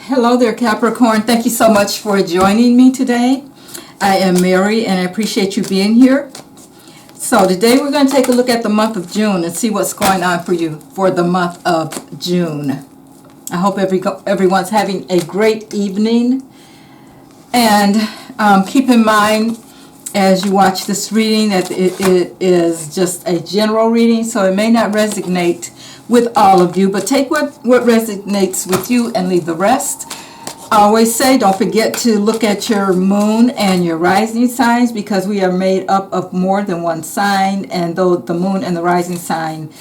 Hello there, Capricorn. Thank you so much for joining me today. I am Mary, and I appreciate you being here. So today we're going to take a look at the month of June and see what's going on for you for the month of June. I hope everyone's having a great evening. And keep in mind, as you watch this reading, that it is just a general reading, so it may not resonate with all of you, but take what resonates with you and leave the rest. I always say, don't forget to look at your moon and your rising signs, because we are made up of more than one sign, and though the moon and the rising sign,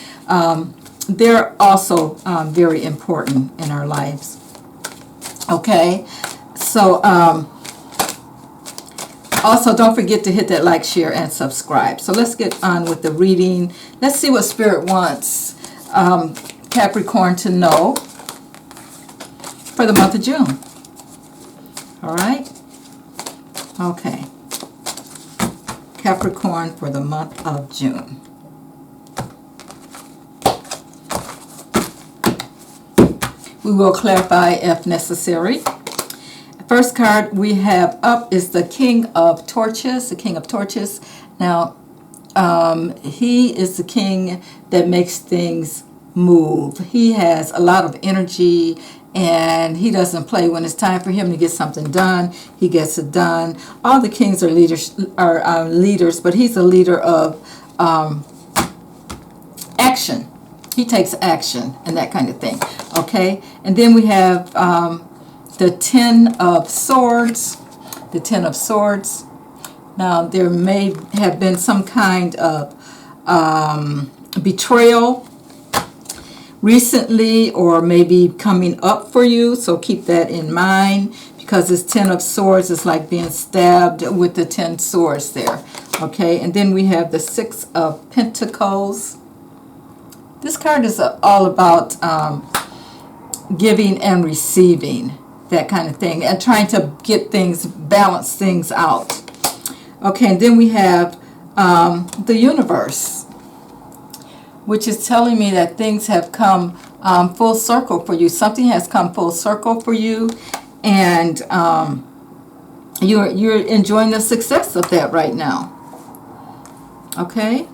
they're also very important in our lives. Okay, so also don't forget to hit that like, share, and subscribe. So let's get on with the reading. Let's see what Spirit wants Capricorn to know for the month of June. All right? Okay. Capricorn for the month of June. We will clarify if necessary. First card we have up is the King of Torches. The King of Torches. Now, he is the king that makes things move. He has a lot of energy, and he doesn't play. When it's time for him to get something done, he gets it done. All the kings are leaders, but he's a leader of action. He takes action and that kind of thing. Okay, and then we have the Ten of Swords. The Ten of Swords. Now, there may have been some kind of betrayal recently, or maybe coming up for you, so keep that in mind, because this Ten of Swords is like being stabbed with the 10 swords there. Okay, and then we have the Six of Pentacles. This card is all about giving and receiving, that kind of thing, and trying to get things, balance things out. Okay, and then we have the Universe, which is telling me that things have come full circle for you. Something has come full circle for you, and you're enjoying the success of that right now. Okay,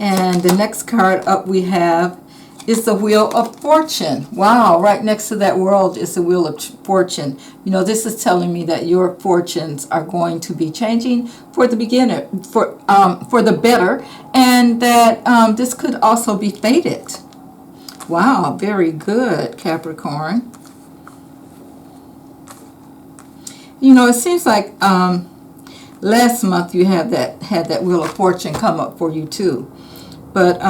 and the next card up we have is the Wheel of Fortune. Wow, right next to that world is the Wheel of Fortune. You know, this is telling me that your fortunes are going to be changing for the beginner, for the better, and that this could also be fated. Wow, very good, Capricorn. You know, it seems like last month you had that Wheel of Fortune come up for you too, but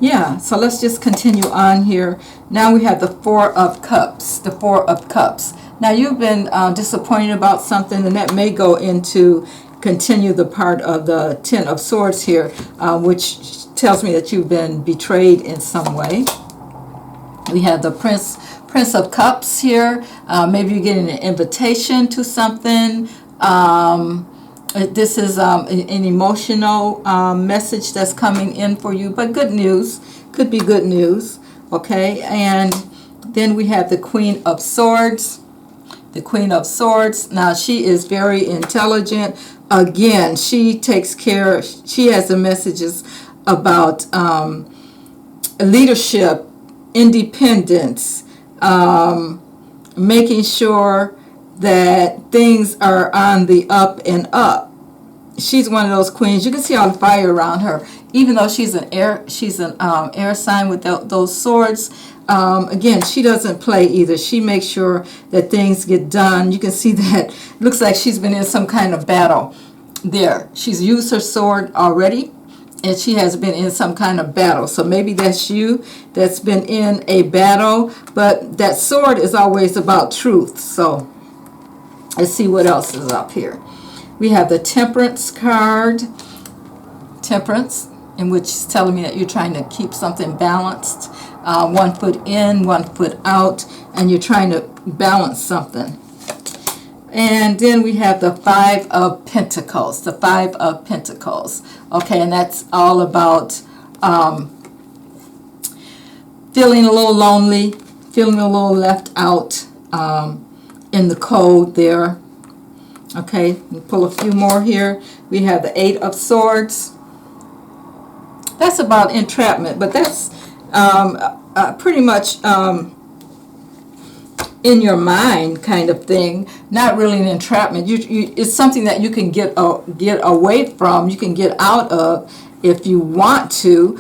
yeah, so let's just continue on here. Now we have the Four of Cups. The Four of Cups. Now you've been disappointed about something, and that may go into continue the part of the Ten of Swords here, which tells me that you've been betrayed in some way. We have the Prince of Cups here. Maybe you're getting an invitation to something. This is an emotional message that's coming in for you, but good news. Could be good news. Okay, and then we have the Queen of Swords. The Queen of Swords. Now, she is very intelligent. Again, she takes care, she has the messages about leadership, independence, making sure that things are on the up and up. She's one of those queens. You can see all the fire around her, even though she's an air sign with those swords. Again, she doesn't play either. She makes sure that things get done. You can see that looks like she's been in some kind of battle there. She's used her sword already, and she has been in some kind of battle. So maybe that's you that's been in a battle, but that sword is always about truth. So let's see what else is up here. We have the Temperance card. Temperance, in which is telling me that you're trying to keep something balanced. 1 foot in, 1 foot out, and you're trying to balance something. And then we have the Five of Pentacles. The Five of Pentacles. Okay, and that's all about feeling a little lonely, feeling a little left out in the cold there. Okay, we pull a few more here. We have the Eight of Swords. That's about entrapment, but that's pretty much in your mind kind of thing. Not really an entrapment. It's something that you can get away from. You can get out of if you want to.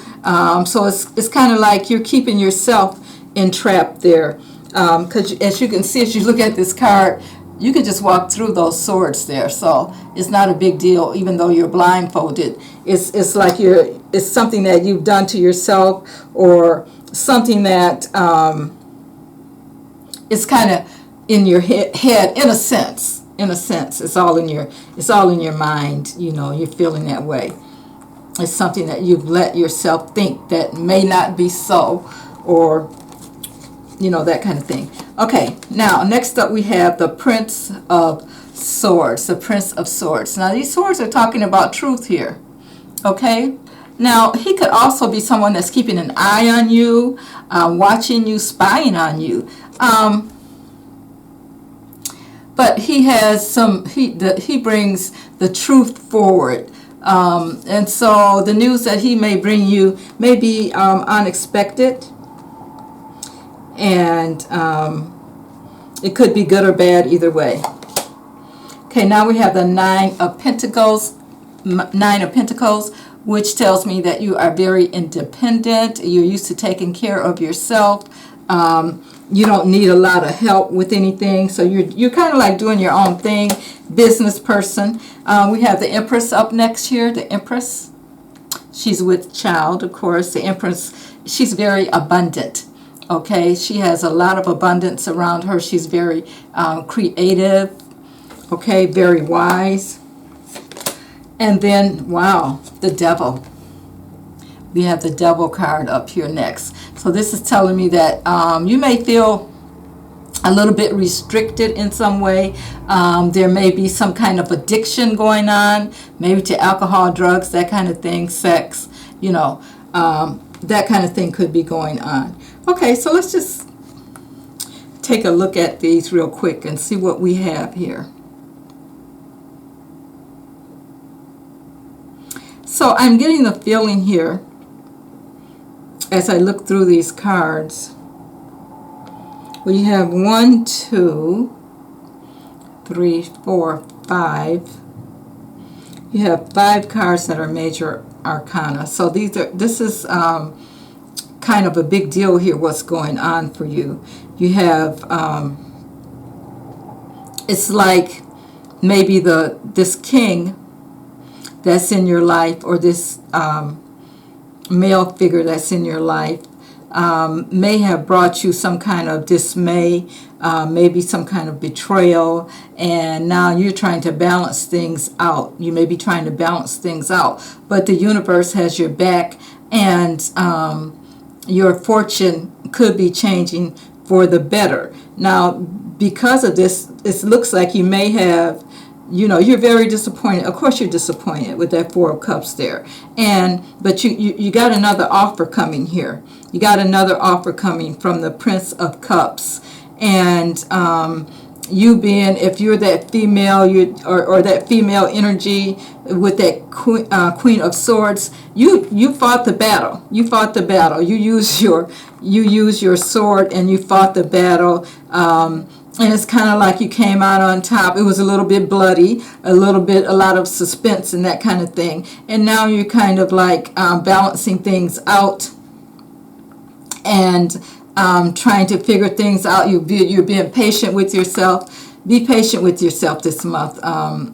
So it's kind of like you're keeping yourself entrapped there. Because as you can see, as you look at this card, you can just walk through those swords there. So it's not a big deal, even though you're blindfolded. It's like it's something that you've done to yourself, or something that it's kind of in your head, in a sense. It's all in your mind. You know, you're feeling that way. It's something that you've let yourself think that may not be so, or you know, that kind of thing. Okay, now next up we have the Prince of Swords. The Prince of Swords. Now these swords are talking about truth here. Okay, now he could also be someone that's keeping an eye on you, watching you, spying on you. But he has he brings the truth forward. And so the news that he may bring you may be unexpected. And it could be good or bad either way. Okay, now we have the Nine of Pentacles. Nine of Pentacles, which tells me that you are very independent. You're used to taking care of yourself. You don't need a lot of help with anything. So you're kind of like doing your own thing, business person. We have the Empress up next here. The Empress, she's with child, of course. The Empress, she's very abundant. Okay, she has a lot of abundance around her. She's very creative. Okay, very wise. And then, wow, the Devil. We have the Devil card up here next. So this is telling me that you may feel a little bit restricted in some way. There may be some kind of addiction going on, maybe to alcohol, drugs, that kind of thing, sex, you know, that kind of thing could be going on. Okay, so let's just take a look at these real quick and see what we have here. So I'm getting the feeling here as I look through these cards. We have 1, 2, 3, 4, 5. You have 5 cards that are major arcana. So this is kind of a big deal here, what's going on for you. You have it's like maybe this king that's in your life, or this male figure that's in your life, may have brought you some kind of dismay, maybe some kind of betrayal, and now you're trying to balance things out. You may be trying to balance things out, but the universe has your back, and your fortune could be changing for the better. Now, because of this, it looks like you may have, you know, you're very disappointed. Of course you're disappointed with that Four of Cups there. But you got another offer coming here. You got another offer coming from the Prince of Cups. And you being, if you're that female, or that female energy with that Queen of Swords, you fought the battle. You fought the battle. You used your sword and you fought the battle. And it's kind of like you came out on top. It was a little bit bloody, a lot of suspense and that kind of thing. And now you're kind of like balancing things out and trying to figure things out. You're being patient with yourself. Be patient with yourself this month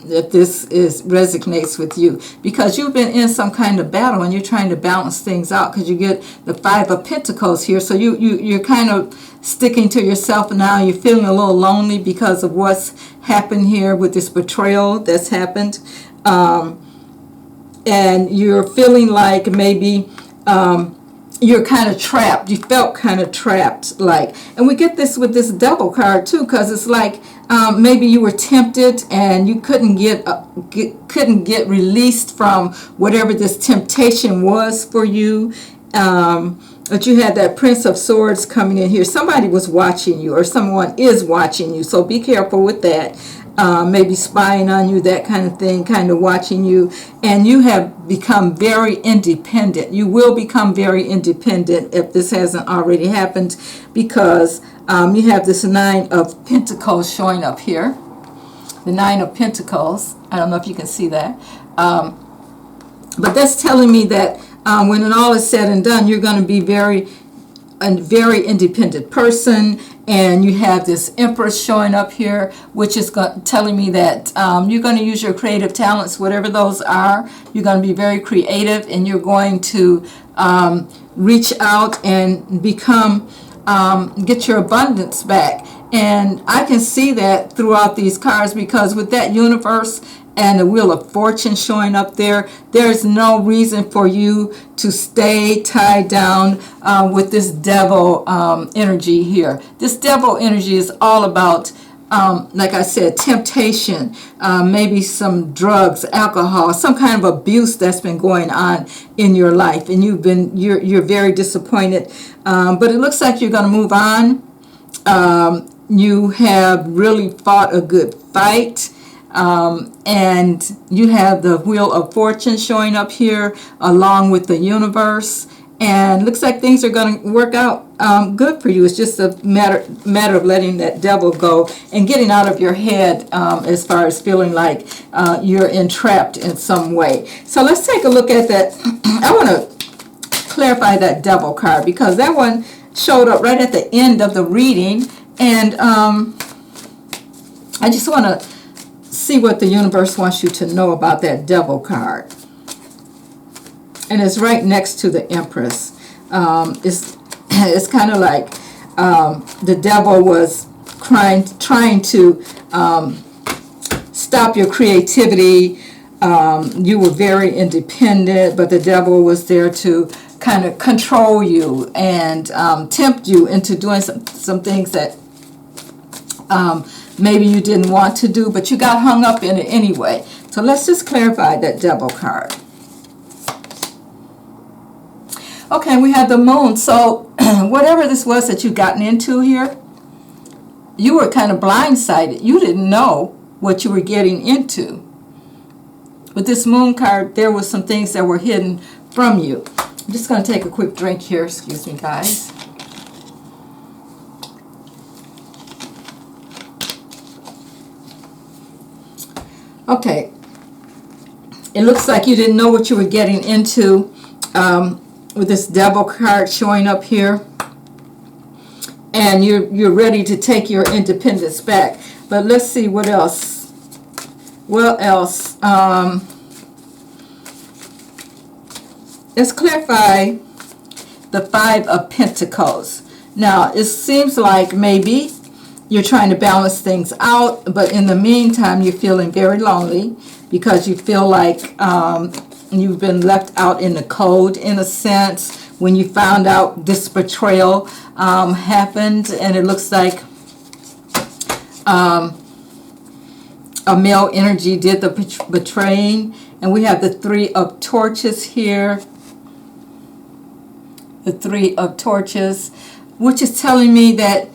if this resonates with you, because you've been in some kind of battle and you're trying to balance things out, because you get the Five of Pentacles here. So you're kind of sticking to yourself now. You're feeling a little lonely because of what's happened here with this betrayal that's happened. And you're feeling like maybe you're kind of trapped. You felt kind of trapped, like. And we get this with this Devil card too, because it's like maybe you were tempted and you couldn't get released from whatever this temptation was for you. But you had that Prince of Swords coming in here. Somebody was watching you, or someone is watching you. So be careful with that. Maybe spying on you, that kind of thing, kind of watching you. And you have become very independent. You will become very independent if this hasn't already happened, because you have this Nine of Pentacles showing up here. The Nine of Pentacles. I don't know if you can see that. But that's telling me that when it all is said and done, you're going to be a very independent person. And you have this Empress showing up here, which is telling me that you're going to use your creative talents, whatever those are. You're going to be very creative, and you're going to reach out and become, get your abundance back. And I can see that throughout these cards, because with that Universe and the Wheel of Fortune showing up there, there's no reason for you to stay tied down with this Devil energy here. This Devil energy is all about, like I said, temptation, maybe some drugs, alcohol, some kind of abuse that's been going on in your life, and you're very disappointed. But it looks like you're going to move on. You have really fought a good fight. And you have the Wheel of Fortune showing up here along with the Universe, and looks like things are going to work out good for you. It's just a matter of letting that devil go and getting out of your head as far as feeling like you're entrapped in some way. So let's take a look at that. I want to clarify that Devil card, because that one showed up right at the end of the reading, and I just want to see what the Universe wants you to know about that Devil card. And it's right next to the Empress. It's kind of like the devil was trying to stop your creativity. You were very independent, but the devil was there to kind of control you and tempt you into doing some things that maybe you didn't want to do, but you got hung up in it anyway. So let's just clarify that Devil card. Okay, we have the Moon. So whatever this was that you gotten into here, you were kind of blindsided. You didn't know what you were getting into. With this Moon card, there were some things that were hidden from you. I'm just going to take a quick drink here. Excuse me, guys. Okay, it looks like you didn't know what you were getting into with this Devil card showing up here, and you're ready to take your independence back. But let's see what else. What else? Let's clarify the Five of Pentacles. Now, it seems like maybe you're trying to balance things out, but in the meantime, you're feeling very lonely, because you feel like you've been left out in the cold, in a sense, when you found out this betrayal happened. And it looks like a male energy did the betraying. And we have the Three of Torches here. The Three of Torches, which is telling me that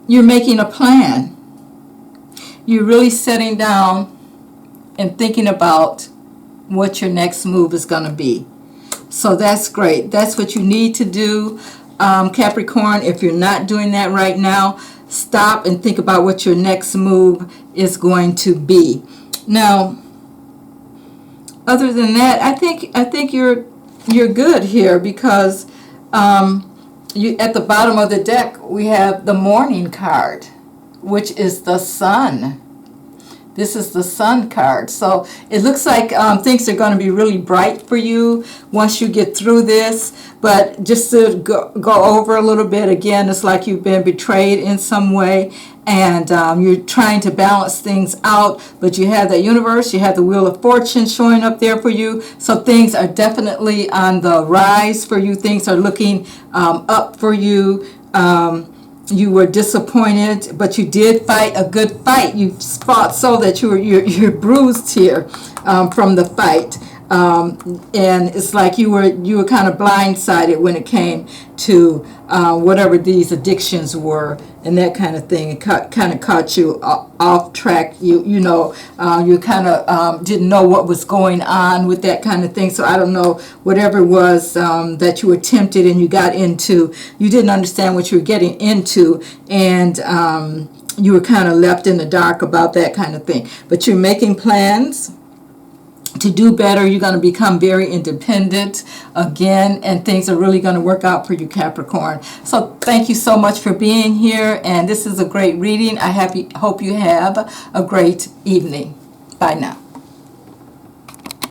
you're making a plan. You're really sitting down and thinking about what your next move is going to be. So that's great. That's what you need to do, Capricorn. If you're not doing that right now, stop and think about what your next move is going to be. Now, other than that, I think you're good here, because at the bottom of the deck, we have the Morning card, which is the Sun. This is the Sun card. So it looks like things are going to be really bright for you once you get through this. But just to go over a little bit, again, it's like you've been betrayed in some way, and you're trying to balance things out. But you have the Universe, you have the Wheel of Fortune showing up there for you. So things are definitely on the rise for you. Things are looking up for you. You were disappointed, but you did fight a good fight. You fought so that you're bruised here from the fight. and it's like you were kind of blindsided when it came to whatever these addictions were and that kind of thing. It kind of caught you off track. You kind of didn't know what was going on with that kind of thing. So I don't know, whatever it was that you were tempted and you got into, you didn't understand what you were getting into, and you were kind of left in the dark about that kind of thing. But you're making plans to do better. You're going to become very independent again, and things are really going to work out for you, Capricorn. So thank you so much for being here, and this is a great reading. I hope you have a great evening. Bye now.